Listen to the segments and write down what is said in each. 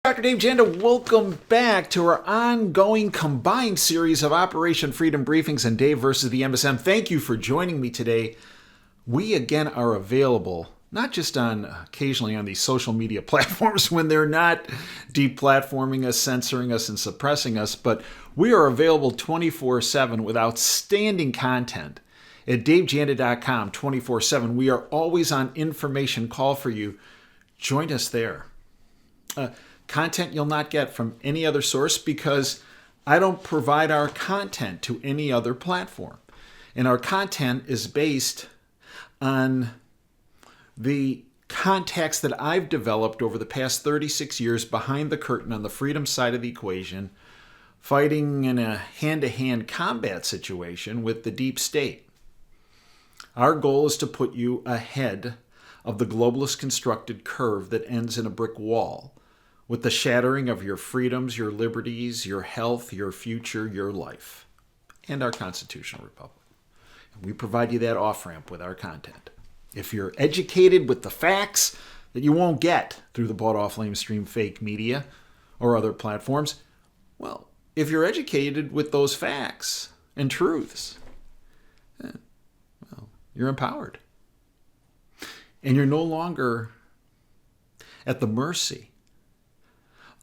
Dr. Dave Janda, welcome back to our ongoing combined series of Operation Freedom Briefings and Dave versus the MSM. Thank you for joining me today. We again are available, not just occasionally on these social media platforms when they're not deplatforming us, censoring us, and suppressing us, but we are available 24/7 with outstanding content at davejanda.com 24/7. We are always on information call for you. Join us there. Content you'll not get from any other source because I don't provide our content to any other platform. And our content is based on the contacts that I've developed over the past 36 years behind the curtain on the freedom side of the equation, fighting in a hand-to-hand combat situation with the deep state. Our goal is to put you ahead of the globalist constructed curve that ends in a brick wall, with the shattering of your freedoms, your liberties, your health, your future, your life, and our constitutional republic. And we provide you that off-ramp with our content. If you're educated with the facts that you won't get through the bought-off lamestream fake media or other platforms, well, if you're educated with those facts and truths, well, you're empowered. And you're no longer at the mercy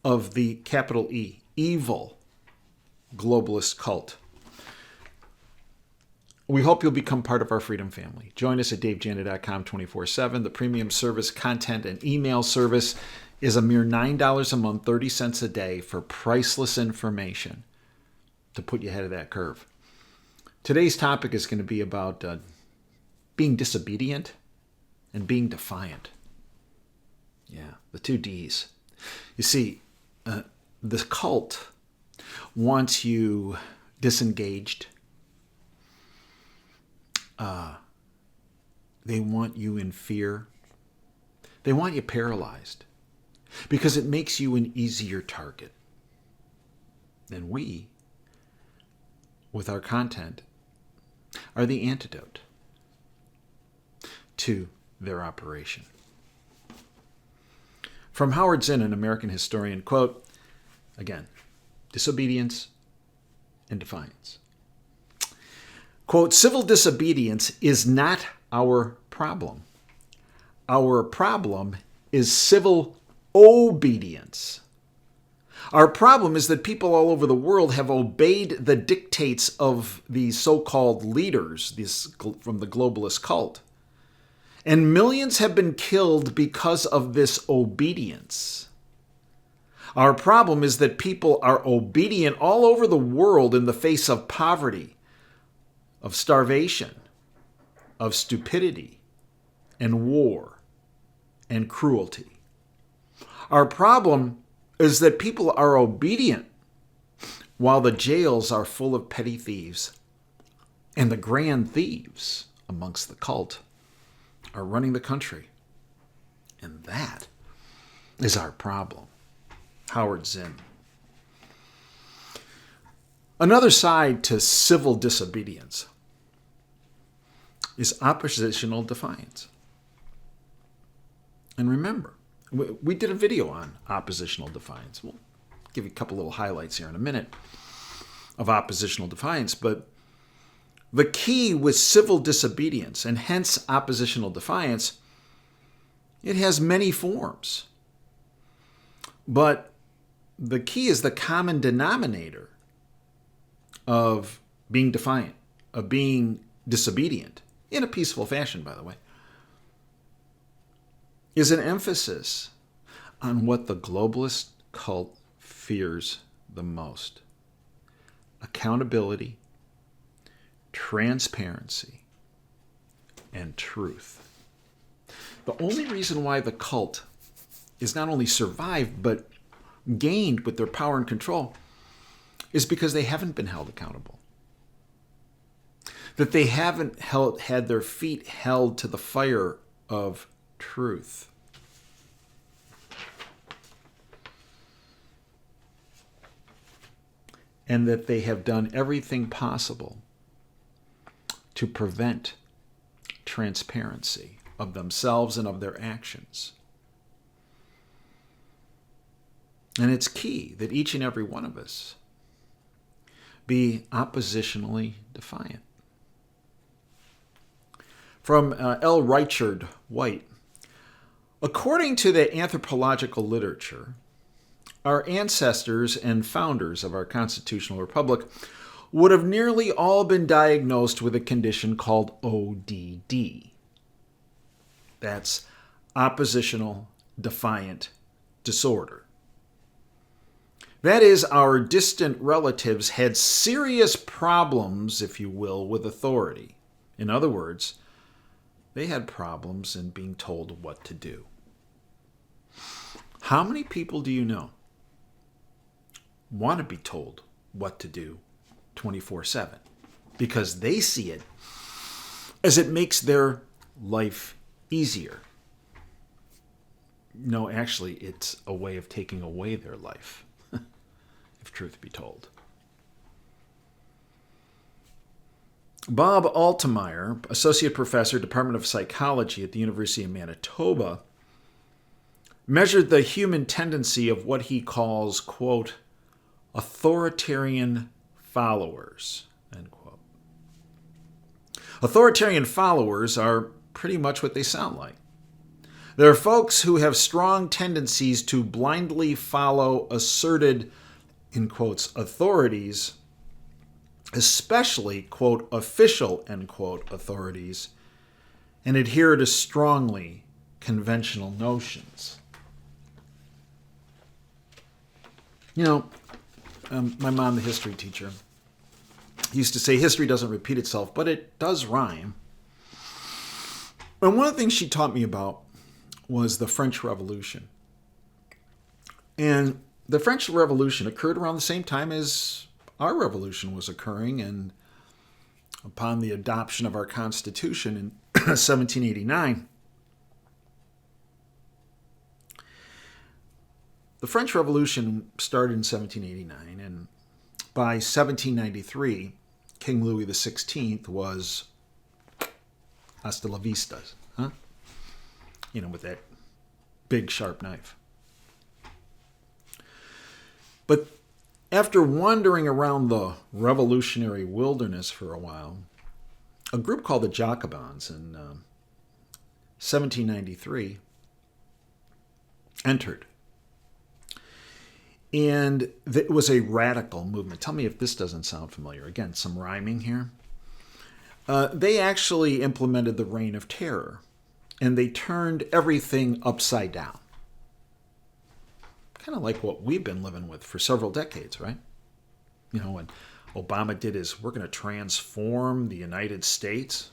of the capital E, evil globalist cult. We hope you'll become part of our freedom family. Join us at davejanda.com 24/7. The premium service content and email service is a mere $9 a month, 30 cents a day for priceless information to put you ahead of that curve. Today's topic is going to be about being disobedient and being defiant. Yeah, the two Ds. You see, the cult wants you disengaged. They want you in fear. They want you paralyzed because it makes you an easier target. And we, with our content, are the antidote to their operation. From Howard Zinn, an American historian, quote, again, disobedience and defiance. Quote, civil disobedience is not our problem. Our problem is civil obedience. Our problem is that people all over the world have obeyed the dictates of these so-called leaders from the globalist cult. And millions have been killed because of this obedience. Our problem is that people are obedient all over the world in the face of poverty, of starvation, of stupidity, and war, and cruelty. Our problem is that people are obedient while the jails are full of petty thieves, and the grand thieves amongst the cult are running the country. And that is our problem. Howard Zinn. Another side to civil disobedience is oppositional defiance. And remember, we did a video on oppositional defiance. We'll give you a couple little highlights here in a minute of oppositional defiance, but the key with civil disobedience, and hence oppositional defiance, it has many forms. But the key is the common denominator of being defiant, of being disobedient, in a peaceful fashion, by the way, is an emphasis on what the globalist cult fears the most: accountability, transparency, and truth. The only reason why the cult is not only survived, but gained with their power and control is because they haven't been held accountable. That they haven't had their feet held to the fire of truth. And that they have done everything possible to prevent transparency of themselves and of their actions. And it's key that each and every one of us be oppositionally defiant. From L. Richard White, according to the anthropological literature, our ancestors and founders of our constitutional republic would have nearly all been diagnosed with a condition called ODD. That's oppositional defiant disorder. That is, our distant relatives had serious problems, if you will, with authority. In other words, they had problems in being told what to do. How many people do you know want to be told what to do 24/7? Because they see it as it makes their life easier. No, actually, it's a way of taking away their life, if truth be told. Bob Altemeyer, Associate Professor, Department of Psychology at the University of Manitoba, measured the human tendency of what he calls, quote, authoritarian followers, end quote. Authoritarian followers are pretty much what they sound like. They're folks who have strong tendencies to blindly follow asserted, in quotes, authorities, especially, quote, official, end quote, authorities, and adhere to strongly conventional notions. You know, my mom, the history teacher, used to say history doesn't repeat itself, but it does rhyme. And one of the things she taught me about was the French Revolution. And the French Revolution occurred around the same time as our revolution was occurring, and upon the adoption of our Constitution in 1789, the French Revolution started in 1789, and by 1793, King Louis XVI was hasta la vista, huh? You know, with that big sharp knife. But after wandering around the revolutionary wilderness for a while, a group called the Jacobins in 1793 entered. And it was a radical movement. Tell me if this doesn't sound familiar. Again, some rhyming here. They actually implemented the Reign of Terror, and they turned everything upside down. Kind of like what we've been living with for several decades, right? You know, when Obama did his, we're going to transform the United States.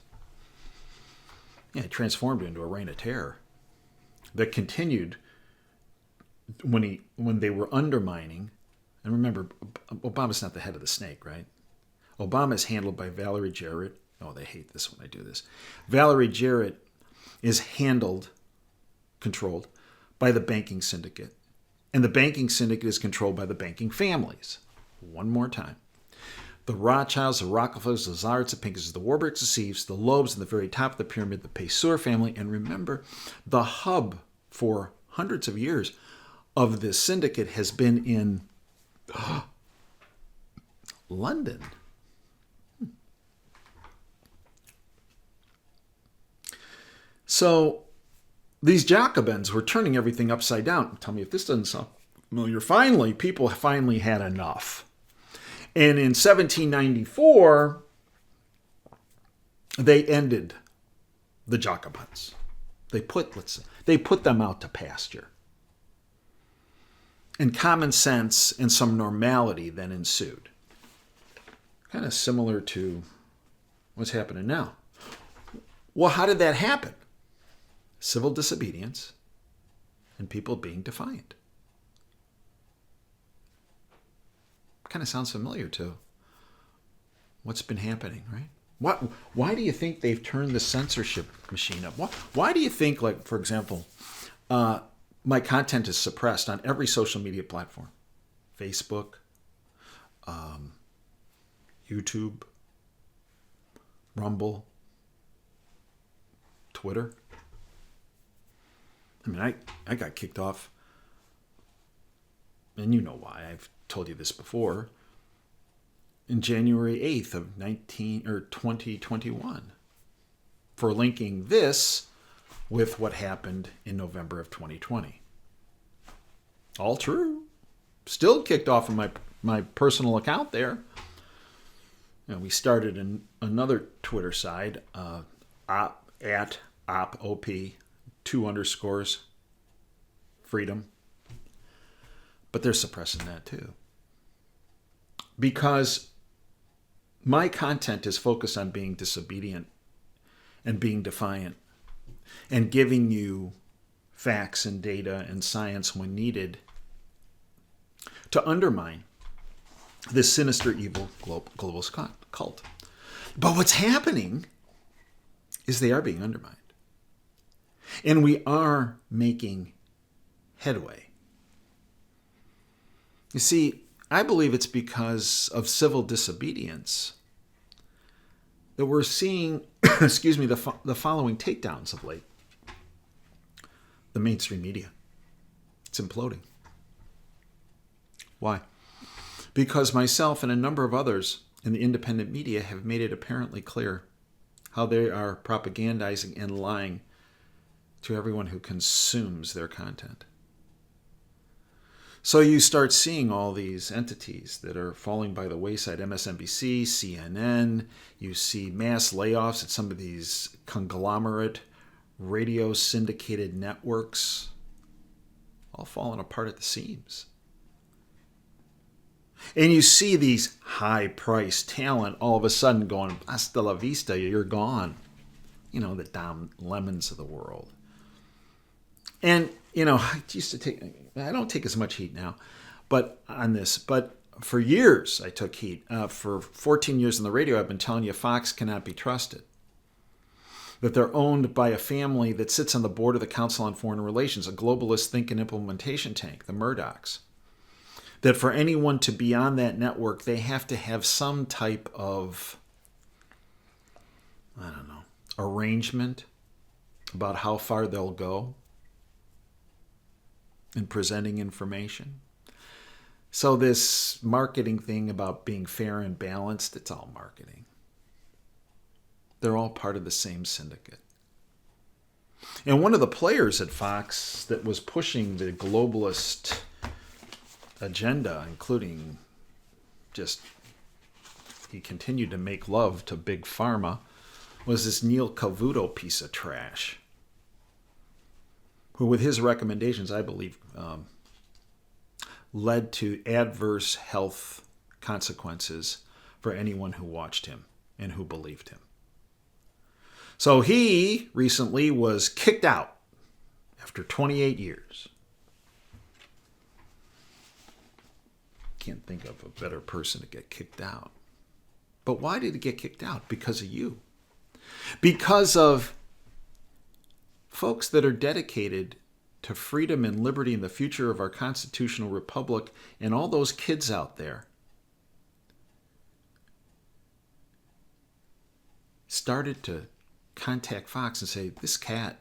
Yeah, it transformed it into a reign of terror that continued when they were undermining. And remember, Obama's not the head of the snake, right? Obama is handled by Valerie Jarrett. Oh, they hate this when I do this. Valerie Jarrett is controlled by the banking syndicate. And the banking syndicate is controlled by the banking families. One more time. The Rothschilds, the Rockefellers, the Czars, the Pinkases, the Warbecks, the Sieves, the Loebs, and the very top of the pyramid, the Pessoa family. And remember, the hub for hundreds of years of this syndicate has been in London. So these Jacobins were turning everything upside down. Tell me if this doesn't sound familiar. People finally had enough. And in 1794, they ended the Jacobins. They put them out to pasture. And common sense and some normality then ensued. Kind of similar to what's happening now. Well, how did that happen? Civil disobedience and people being defiant. Kind of sounds familiar to what's been happening, right? Why do you think they've turned the censorship machine up? Why do you think, like, for example, my content is suppressed on every social media platform? Facebook, YouTube, Rumble, Twitter. I mean, I got kicked off and you know why, I've told you this before, in January 8th of 2021 for linking this with what happened in November of 2020. All true. Still kicked off of my personal account there. We started another Twitter side, at op 2_ freedom. But they're suppressing that too. Because my content is focused on being disobedient and being defiant and giving you facts and data and science when needed to undermine this sinister, evil globalist cult. But what's happening is they are being undermined. And we are making headway. You see, I believe it's because of civil disobedience that we're seeing, the following takedowns of late. The mainstream media. It's imploding. Why? Because myself and a number of others in the independent media have made it apparently clear how they are propagandizing and lying to everyone who consumes their content. So you start seeing all these entities that are falling by the wayside, MSNBC, CNN. You see mass layoffs at some of these conglomerate radio syndicated networks, all falling apart at the seams. And you see these high-priced talent all of a sudden going, hasta la vista, you're gone. The Don Lemons of the world. And, I don't take as much heat now but for years I took heat. For 14 years on the radio, I've been telling you Fox cannot be trusted. That they're owned by a family that sits on the board of the Council on Foreign Relations, a globalist think and implementation tank, the Murdochs. That for anyone to be on that network, they have to have some type of, arrangement about how far they'll go in presenting information. So this marketing thing about being fair and balanced, it's all marketing. They're all part of the same syndicate. And one of the players at Fox that was pushing the globalist agenda, including he continued to make love to Big Pharma, was this Neil Cavuto piece of trash, who with his recommendations, I believe, led to adverse health consequences for anyone who watched him and who believed him. So he recently was kicked out after 28 years. Can't think of a better person to get kicked out. But why did he get kicked out? Because of you. Because of folks that are dedicated to freedom and liberty and the future of our constitutional republic, and all those kids out there started to contact Fox and say, this cat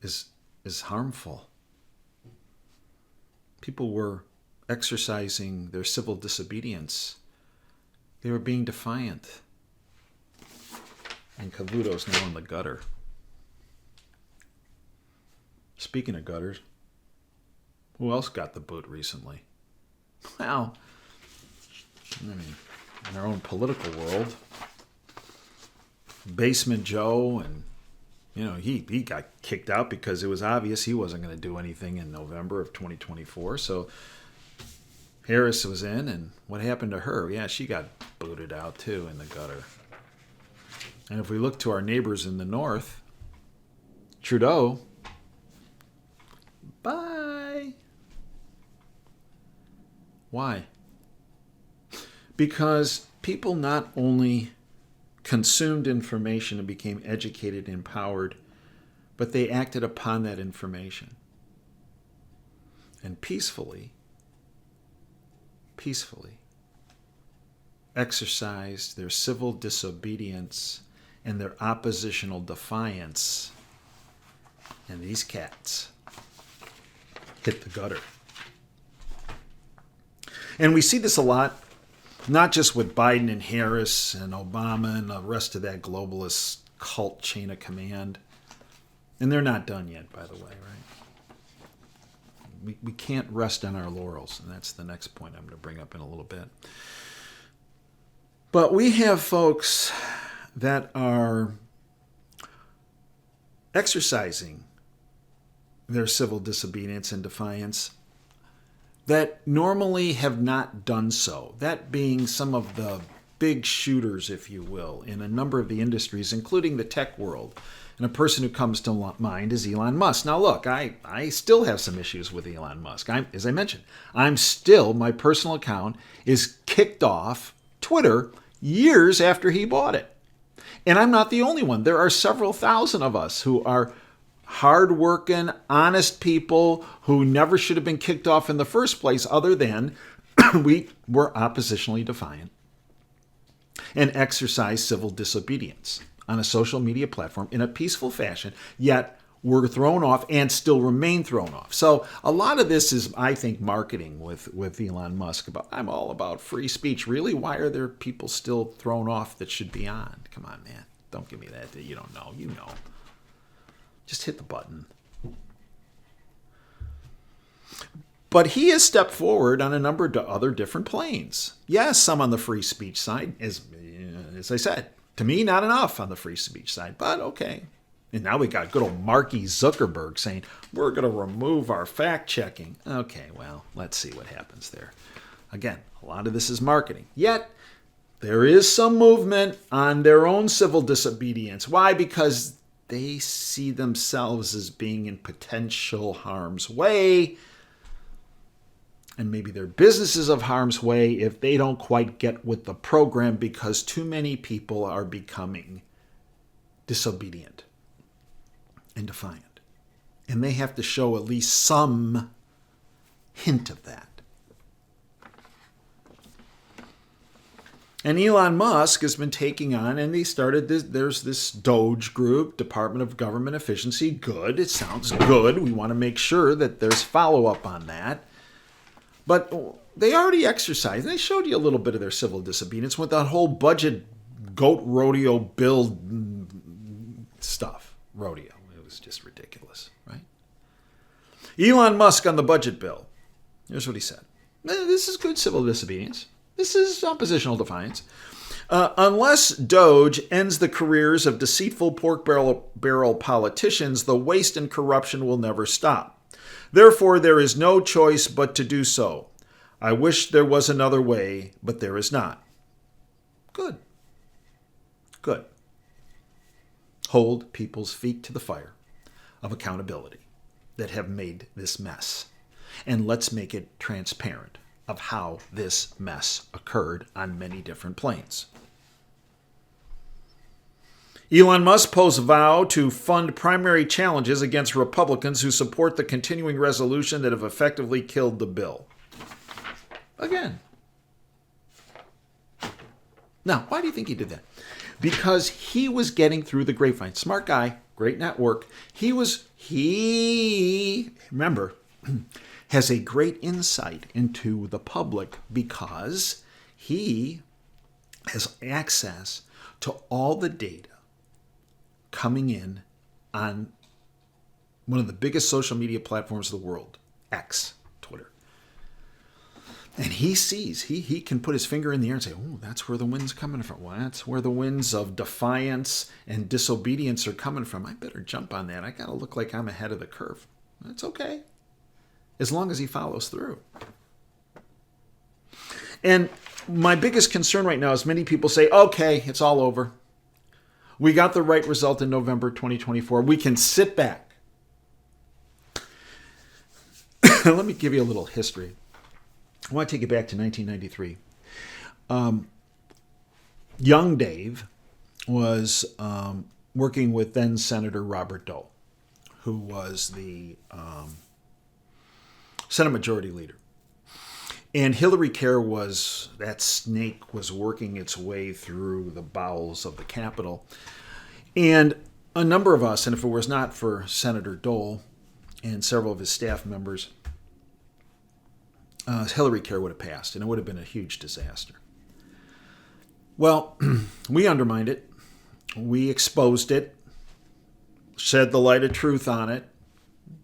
is harmful. People were exercising their civil disobedience. They were being defiant. And Cavuto's now in the gutter. Speaking of gutters, who else got the boot recently? Well, in our own political world, Basement Joe, and he got kicked out because it was obvious he wasn't going to do anything in November of 2024. So Harris was in, and what happened to her? Yeah, she got booted out too, in the gutter. And if we look to our neighbors in the north, Trudeau, bye. Why? Because people not only consumed information and became educated and empowered, but they acted upon that information. And peacefully exercised their civil disobedience and their oppositional defiance. And these cats hit the gutter. And we see this a lot, not just with Biden and Harris and Obama and the rest of that globalist cult chain of command. And they're not done yet, by the way, right? We can't rest on our laurels, and that's the next point I'm going to bring up in a little bit. But we have folks that are exercising their civil disobedience and defiance that normally have not done so. That being some of the big shooters, if you will, in a number of the industries, including the tech world. And a person who comes to mind is Elon Musk. Now, look, I still have some issues with Elon Musk. As I mentioned, my personal account is kicked off Twitter years after he bought it. And I'm not the only one. There are several thousand of us who are hardworking, honest people who never should have been kicked off in the first place, other than we were oppositionally defiant and exercised civil disobedience on a social media platform in a peaceful fashion, yet were thrown off and still remain thrown off. So a lot of this is, I think, marketing with Elon Musk. I'm all about free speech. Really, why are there people still thrown off that should be on? Come on, man. Don't give me that you don't know. You know. Just hit the button. But he has stepped forward on a number of other different planes. Yes, some on the free speech side, as I said. To me, not enough on the free speech side, but okay. And now we got good old Marky Zuckerberg saying, we're going to remove our fact-checking. Okay, well, let's see what happens there. Again, a lot of this is marketing. Yet, there is some movement on their own civil disobedience. Why? Because they see themselves as being in potential harm's way. And maybe their business is of harm's way if they don't quite get with the program because too many people are becoming disobedient and defiant. And they have to show at least some hint of that. And Elon Musk has been taking on, and he started there's this Doge group, Department of Government Efficiency. Good. It sounds good. We want to make sure that there's follow-up on that. But they already exercised. They showed you a little bit of their civil disobedience with that whole budget goat rodeo bill stuff. Rodeo. It was just ridiculous, right? Elon Musk on the budget bill. Here's what he said. This is good civil disobedience. This is oppositional defiance. Unless Doge ends the careers of deceitful pork barrel politicians, the waste and corruption will never stop. Therefore, there is no choice but to do so. I wish there was another way, but there is not. Good. Good. Hold people's feet to the fire of accountability that have made this mess. And let's make it transparent of how this mess occurred on many different planes. Elon Musk posed a vow to fund primary challenges against Republicans who support the continuing resolution that have effectively killed the bill. Again. Now, why do you think he did that? Because he was getting through the grapevine. Smart guy, great network. He remember, has a great insight into the public because he has access to all the data coming in on one of the biggest social media platforms of the world, X, Twitter. And he sees, he can put his finger in the air and say, oh, that's where the wind's coming from. Well, that's where the winds of defiance and disobedience are coming from. I better jump on that. I got to look like I'm ahead of the curve. That's okay, as long as he follows through. And my biggest concern right now is many people say, okay, it's all over. We got the right result in November 2024. We can sit back. Let me give you a little history. I want to take you back to 1993. Young Dave was working with then Senator Robert Dole, who was the Senate Majority Leader. And Hillary Care that snake was working its way through the bowels of the Capitol. And a number of us, and if it was not for Senator Dole and several of his staff members, Hillary Care would have passed, and it would have been a huge disaster. Well, we undermined it. We exposed it, shed the light of truth on it,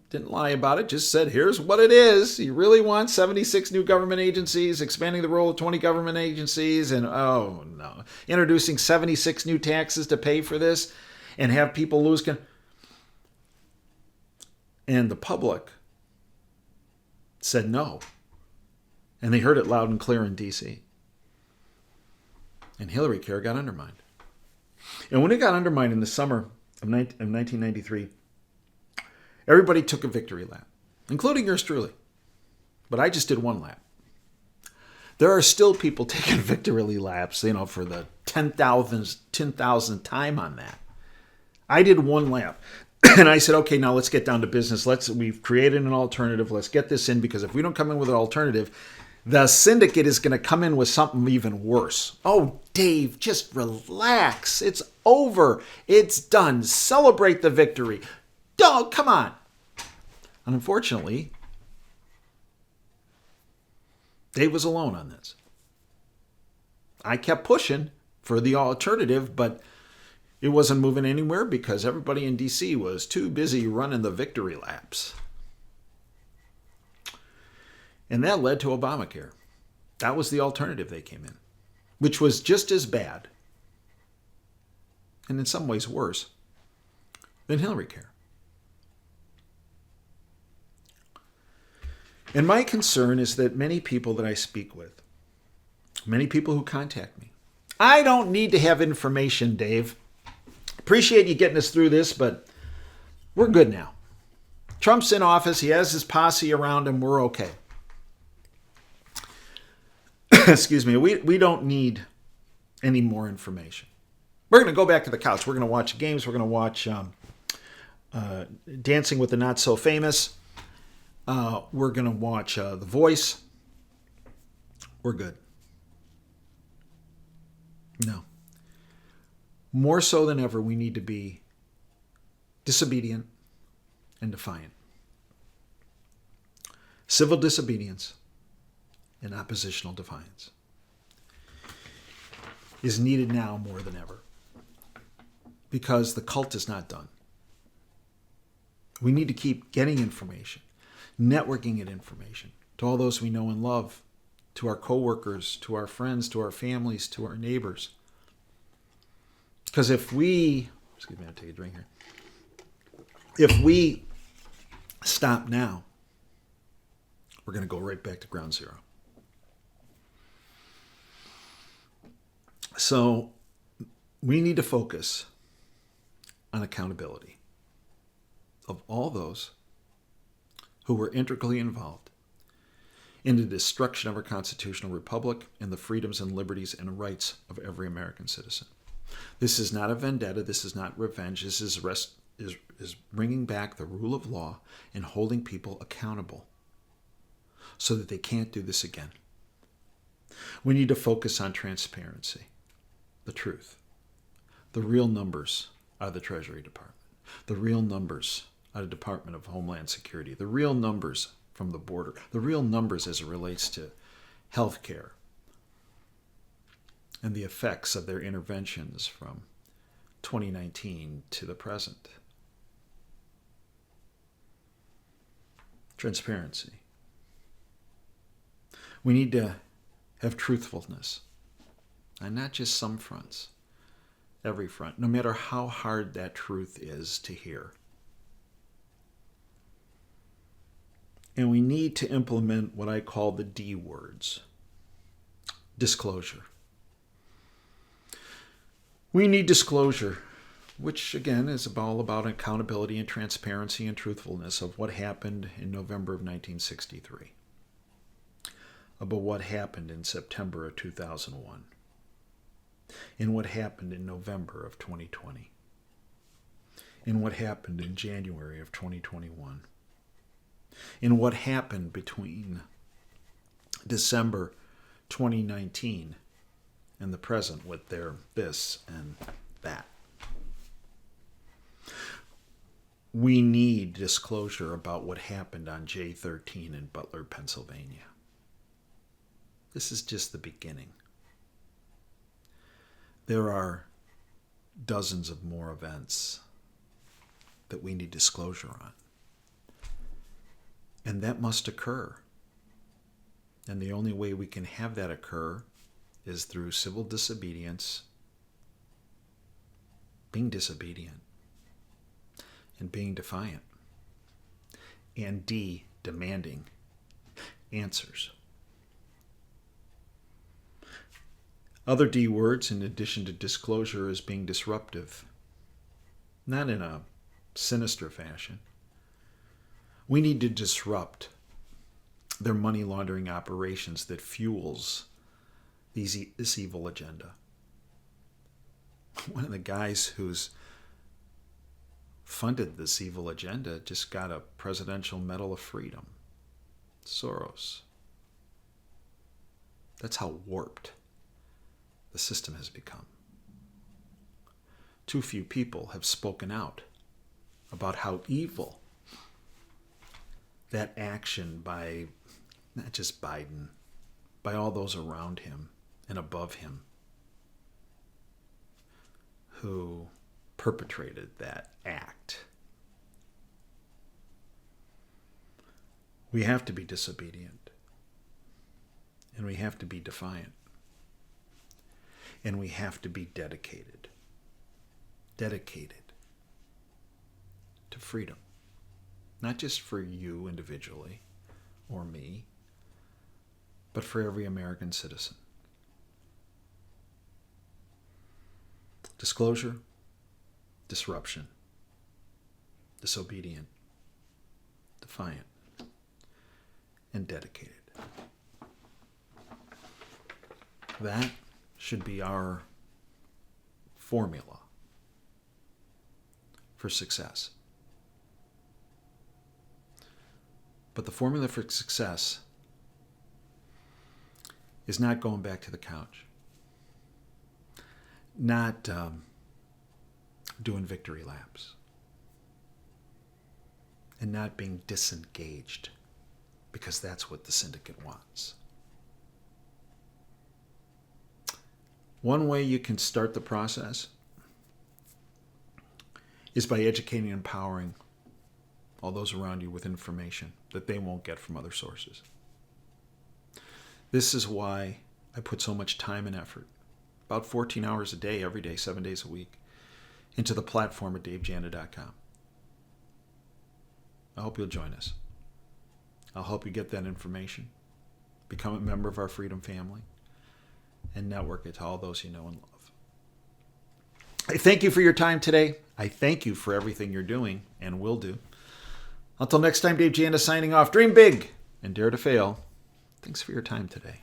didn't lie about it, just said, here's what it is. You really want 76 new government agencies, expanding the role of 20 government agencies, and oh no, introducing 76 new taxes to pay for this and have people lose. And the public said no. And they heard it loud and clear in D.C. And Hillary Care got undermined. And when it got undermined in the summer of 1993, everybody took a victory lap, including yours truly. But I just did one lap. There are still people taking victory laps, for the 10,000th time on that. I did one lap. And I said, okay, now let's get down to business. We've created an alternative. Let's get this in, because if we don't come in with an alternative, the syndicate is going to come in with something even worse. Oh, Dave, just relax. It's over. It's done. Celebrate the victory. Oh, come on. And unfortunately, Dave was alone on this. I kept pushing for the alternative, but it wasn't moving anywhere because everybody in D.C. was too busy running the victory laps. And that led to Obamacare. That was the alternative they came in, which was just as bad, and in some ways worse, than Hillary Care. And my concern is that many people that I speak with, many people who contact me, I don't need to have information, Dave. Appreciate you getting us through this, but we're good now. Trump's in office. He has his posse around him. We're okay. Excuse me. We don't need any more information. We're going to go back to the couch. We're going to watch games. We're going to watch Dancing with the Not So Famous. We're going to watch The Voice. We're good. No. More so than ever, we need to be disobedient and defiant. Civil disobedience and oppositional defiance is needed now more than ever, because the cult is not done. We need to keep getting information, networking at information to all those we know and love, to our coworkers, to our friends, to our families, to our neighbors. Because if we, excuse me, I'll take a drink here. If we stop now, we're going to go right back to ground zero. So we need to focus on accountability of all those who were integrally involved in the destruction of our constitutional republic and the freedoms and liberties and rights of every American citizen. This is not a vendetta. This is not revenge. This is bringing back the rule of law and holding people accountable so that they can't do this again. We need to focus on transparency, the truth. The real numbers are the Treasury Department. The real numbers are the Department of Homeland Security. The real numbers from the border. The real numbers as it relates to health care and the effects of their interventions from 2019 to the present. Transparency. We need to have truthfulness, and not just some fronts, every front, no matter how hard that truth is to hear. And we need to implement what I call the D words. Disclosure. We need disclosure, which again is all about accountability and transparency and truthfulness of what happened in November of 1963, about what happened in September of 2001, and what happened in November of 2020, and what happened in January of 2021, and what happened between December 2019 and the present with their this and that. We need disclosure about what happened on J13 in Butler, Pennsylvania. This is just the beginning. There are dozens of more events that we need disclosure on. And that must occur. And the only way we can have that occur is through civil disobedience, being disobedient, and being defiant, and demanding answers. Other D words, in addition to disclosure, is being disruptive. Not in a sinister fashion. We need to disrupt their money laundering operations that fuels this evil agenda. One of the guys who's funded this evil agenda just got a Presidential Medal of Freedom. Soros. That's how warped the system has become. Too few people have spoken out about how evil that action by not just Biden, by all those around him and above him who perpetrated that act. We have to be disobedient, and we have to be defiant, and we have to be dedicated to freedom. Not just for you individually or me, but for every American citizen. Disclosure, disruption, disobedient, defiant, and dedicated. That should be our formula for success. But the formula for success is not going back to the couch, not doing victory laps, and not being disengaged, because that's what the syndicate wants. One way you can start the process is by educating and empowering all those around you with information that they won't get from other sources. This is why I put so much time and effort, about 14 hours a day, every day, 7 days a week, into the platform at davejanda.com. I hope you'll join us. I'll help you get that information, become a member of our Freedom family, and network it to all those you know and love. I thank you for your time today. I thank you for everything you're doing and will do. Until next time, Dave Janda signing off. Dream big and dare to fail. Thanks for your time today.